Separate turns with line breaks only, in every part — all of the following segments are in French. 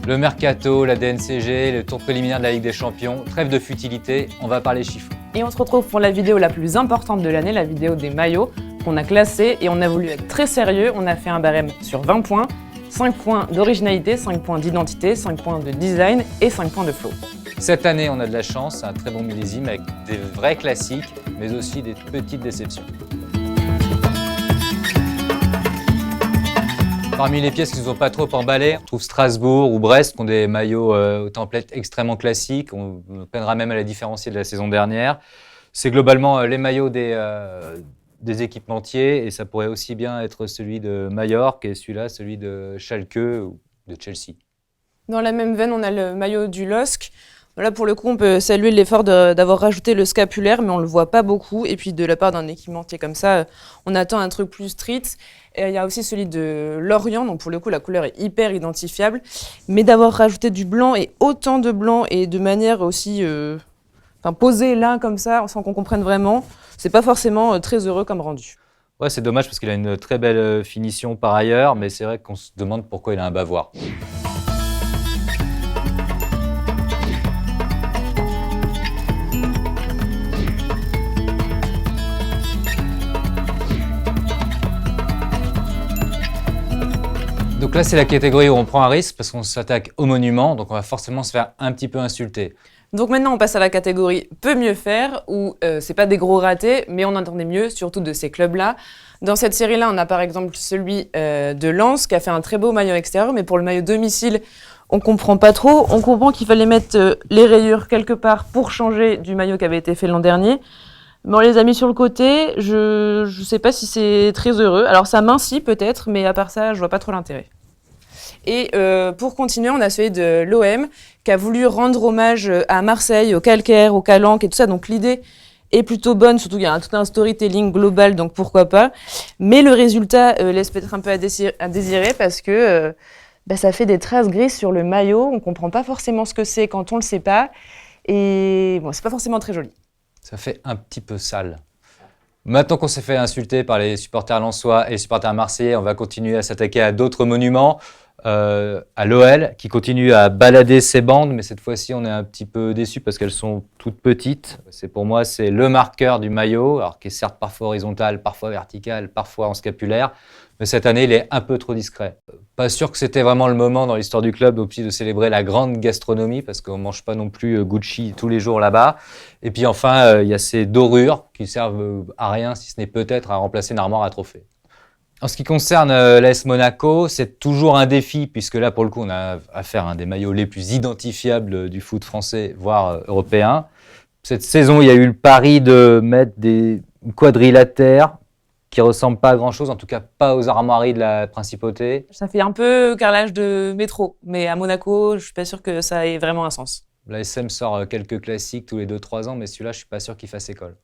Le mercato, la DNCG, le tour préliminaire de la Ligue des Champions, trêve de futilité, on va parler chiffres.
Et on se retrouve pour la vidéo la plus importante de l'année, la vidéo des maillots qu'on a classés et on a voulu être très sérieux. On a fait un barème sur 20 points, 5 points d'originalité, 5 points d'identité, 5 points de design et 5 points de flow.
Cette année, on a de la chance, c'est un très bon millésime avec des vrais classiques, mais aussi des petites déceptions. Parmi les pièces qui ne nous ont pas trop emballées, on trouve Strasbourg ou Brest qui ont des maillots au template extrêmement classiques. On peinera même à la différencier de la saison dernière. C'est globalement les maillots des équipementiers et ça pourrait aussi bien être celui de Majorque et celui-là, celui de Schalke ou de Chelsea.
Dans la même veine, on a le maillot du LOSC. Là, pour le coup, on peut saluer l'effort d'avoir rajouté le scapulaire, mais on ne le voit pas beaucoup. Et puis, de la part d'un équipementier comme ça, on attend un truc plus street. Et il y a aussi celui de Lorient, donc pour le coup, la couleur est hyper identifiable. Mais d'avoir rajouté du blanc et autant de blanc et de manière aussi posée là, comme ça, sans qu'on comprenne vraiment, c'est pas forcément très heureux comme rendu.
Ouais, c'est dommage parce qu'il a une très belle finition par ailleurs, mais c'est vrai qu'on se demande pourquoi il a un bavoir. Donc là, c'est la catégorie où on prend un risque parce qu'on s'attaque au monument, donc on va forcément se faire un petit peu insulter.
Donc maintenant, on passe à la catégorie peut mieux faire, où c'est pas des gros ratés, mais on attendait mieux, surtout de ces clubs-là. Dans cette série-là, on a par exemple celui de Lens, qui a fait un très beau maillot extérieur, mais pour le maillot domicile, on comprend pas trop. On comprend qu'il fallait mettre les rayures quelque part pour changer du maillot qui avait été fait l'an dernier. Mais on les a mis sur le côté, je sais pas si c'est très heureux. Alors ça mincit peut-être, mais à part ça, je vois pas trop l'intérêt. Et pour continuer, on a celui de l'OM qui a voulu rendre hommage à Marseille, au calcaire, au calanque et tout ça. Donc l'idée est plutôt bonne, surtout qu'il y a tout un storytelling global, donc pourquoi pas. Mais le résultat laisse peut-être un peu à désirer parce que ça fait des traces grises sur le maillot. On comprend pas forcément ce que c'est quand on le sait pas. Et bon, c'est pas forcément très joli.
Ça fait un petit peu sale. Maintenant qu'on s'est fait insulter par les supporters lensois et les supporters marseillais, on va continuer à s'attaquer à d'autres monuments. À l'OL qui continue à balader ses bandes, mais cette fois-ci on est un petit peu déçu parce qu'elles sont toutes petites. Pour moi, c'est le marqueur du maillot, alors qui est certes parfois horizontal, parfois vertical, parfois en scapulaire, mais cette année il est un peu trop discret. Pas sûr que c'était vraiment le moment dans l'histoire du club aussi de célébrer la grande gastronomie parce qu'on mange pas non plus Gucci tous les jours là-bas. Et puis enfin, il y a ces dorures qui servent à rien si ce n'est peut-être à remplacer une armoire à trophées. En ce qui concerne l'AS Monaco, c'est toujours un défi, puisque là, pour le coup, on a affaire à un des maillots les plus identifiables du foot français, voire européen. Cette saison, il y a eu le pari de mettre des quadrilatères qui ne ressemblent pas à grand-chose, en tout cas pas aux armoiries de la principauté.
Ça fait un peu carrelage de métro, mais à Monaco, je suis pas sûre que ça ait vraiment un sens.
L'ASM sort quelques classiques tous les 2-3 ans, mais celui-là, je suis pas sûr qu'il fasse école.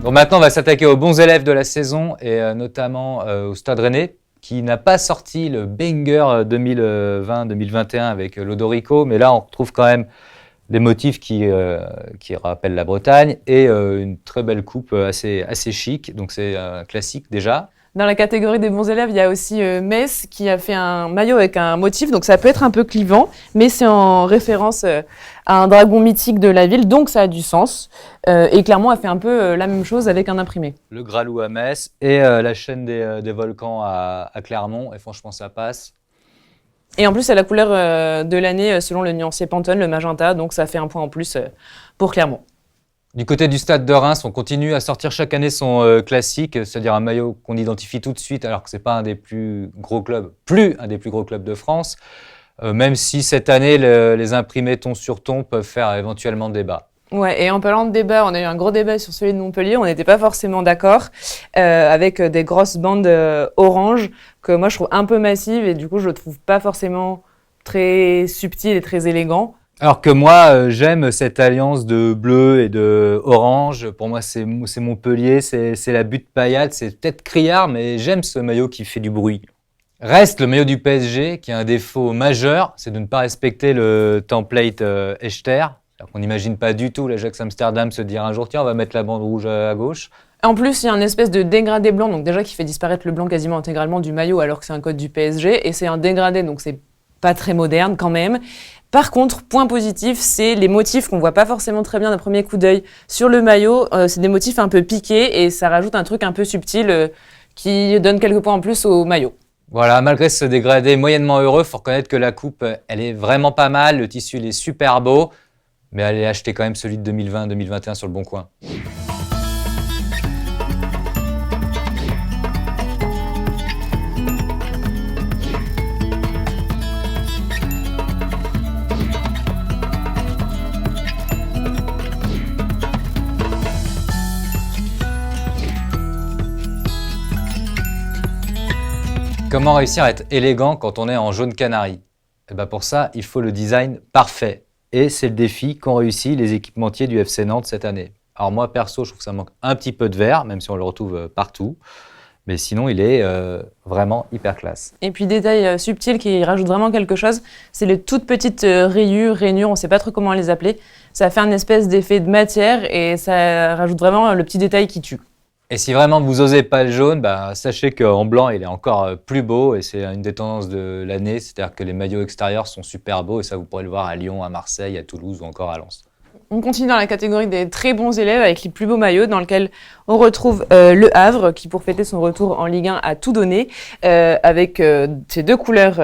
Donc maintenant, on va s'attaquer aux bons élèves de la saison et notamment au Stade Rennais qui n'a pas sorti le banger 2020-2021 avec l'Odorico, mais là on retrouve quand même des motifs qui rappellent la Bretagne et une très belle coupe assez chic, donc c'est un classique déjà.
Dans la catégorie des bons élèves, il y a aussi Metz qui a fait un maillot avec un motif, donc ça peut être un peu clivant, mais c'est en référence à un dragon mythique de la ville, donc ça a du sens. Et Clermont a fait un peu la même chose avec un imprimé.
Le Gralou à Metz et la chaîne des volcans à Clermont, et franchement ça passe.
Et en plus, c'est la couleur de l'année selon le nuancier Pantone, le magenta, donc ça fait un point en plus pour Clermont.
Du côté du Stade de Reims, on continue à sortir chaque année son classique, c'est-à-dire un maillot qu'on identifie tout de suite alors que ce n'est pas un des plus gros clubs de France, même si cette année, les imprimés ton sur ton peuvent faire éventuellement débat.
Ouais, et en parlant de débat, on a eu un gros débat sur celui de Montpellier, on n'était pas forcément d'accord, avec des grosses bandes orange que moi je trouve un peu massives et du coup je le trouve pas forcément très subtil et très élégant.
Alors que moi, j'aime cette alliance de bleu et de orange. Pour moi, c'est Montpellier, c'est la butte paillade, c'est peut-être criard, mais j'aime ce maillot qui fait du bruit. Reste le maillot du PSG qui a un défaut majeur, c'est de ne pas respecter le template Echter. On n'imagine pas du tout l'Ajax Amsterdam se dire un jour tiens on va mettre la bande rouge à gauche.
En plus, il y a une espèce de dégradé blanc, donc déjà qui fait disparaître le blanc quasiment intégralement du maillot alors que c'est un code du PSG, et c'est un dégradé, donc c'est pas très moderne quand même. Par contre, point positif, c'est les motifs qu'on voit pas forcément très bien d'un premier coup d'œil sur le maillot. C'est des motifs un peu piqués et ça rajoute un truc un peu subtil qui donne quelques points en plus au maillot.
Voilà, malgré ce dégradé moyennement heureux, faut reconnaître que la coupe, elle est vraiment pas mal, le tissu il est super beau, mais allez acheter quand même celui de 2020-2021 sur le Bon Coin. Comment réussir à être élégant quand on est en jaune canari? Et ben pour ça, il faut le design parfait. Et c'est le défi qu'ont réussi les équipementiers du FC Nantes cette année. Alors moi, perso, je trouve que ça manque un petit peu de vert, même si on le retrouve partout. Mais sinon, il est vraiment hyper classe.
Et puis, détail subtil qui rajoute vraiment quelque chose, c'est les toutes petites rayures, rainures, on ne sait pas trop comment les appeler. Ça fait un espèce d'effet de matière et ça rajoute vraiment le petit détail qui tue.
Et si vraiment vous osez pas le jaune, bah, sachez qu'en blanc, il est encore plus beau et c'est une des tendances de l'année. C'est-à-dire que les maillots extérieurs sont super beaux et ça, vous pourrez le voir à Lyon, à Marseille, à Toulouse ou encore à Lens.
On continue dans la catégorie des très bons élèves avec les plus beaux maillots dans lequel on retrouve Le Havre qui pour fêter son retour en Ligue 1 a tout donné avec ses deux couleurs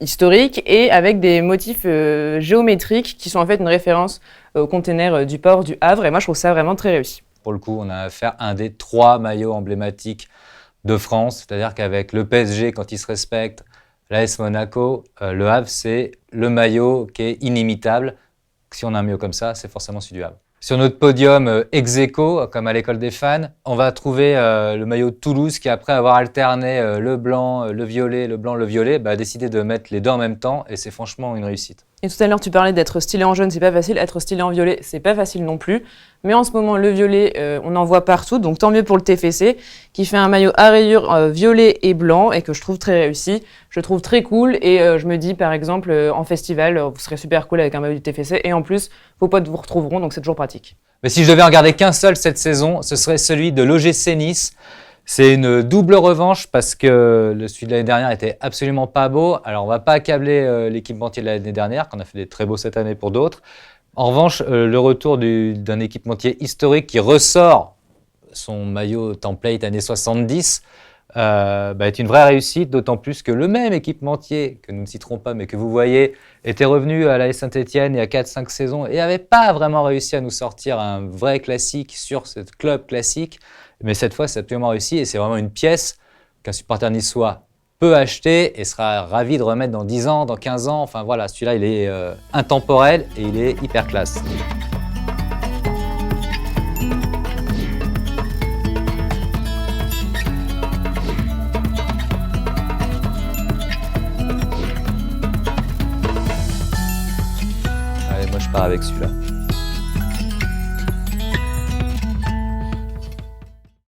historiques et avec des motifs géométriques qui sont en fait une référence au container du port du Havre et moi je trouve ça vraiment très réussi.
Pour le coup, on a affaire à un des 3 maillots emblématiques de France, c'est-à-dire qu'avec le PSG, quand il se respecte, l'AS Monaco, le Havre, c'est le maillot qui est inimitable. Si on a un maillot comme ça, c'est forcément celui du Havre. Sur notre podium ex aequo, comme à l'école des fans, on va trouver le maillot de Toulouse qui, après avoir alterné le blanc, le violet, le blanc, le violet, a décidé de mettre les deux en même temps et c'est franchement une réussite.
Et tout à l'heure, tu parlais d'être stylé en jaune, c'est pas facile. Être stylé en violet, c'est pas facile non plus. Mais en ce moment, le violet, on en voit partout. Donc tant mieux pour le TFC, qui fait un maillot à rayures violet et blanc et que je trouve très réussi. Je trouve très cool. Et je me dis, par exemple, en festival, vous serez super cool avec un maillot du TFC. Et en plus, vos potes vous retrouveront, donc c'est toujours pratique.
Mais si je devais en garder qu'un seul cette saison, ce serait celui de l'OGC Nice. C'est une double revanche parce que celui de l'année dernière était absolument pas beau. Alors on va pas accabler l'équipementier de l'année dernière, qu'on a fait des très beaux cette année pour d'autres. En revanche, le retour d'un équipementier historique qui ressort son maillot template années 70 est une vraie réussite, d'autant plus que le même équipementier, que nous ne citerons pas mais que vous voyez, était revenu à l'AS Saint-Etienne il y a 4-5 saisons et n'avait pas vraiment réussi à nous sortir un vrai classique sur ce club classique. Mais cette fois, c'est absolument réussi et c'est vraiment une pièce qu'un supporter niçois peut acheter et sera ravi de remettre dans 10 ans, dans 15 ans. Enfin voilà, celui-là, il est intemporel et il est hyper classe. Allez, moi je pars avec celui-là.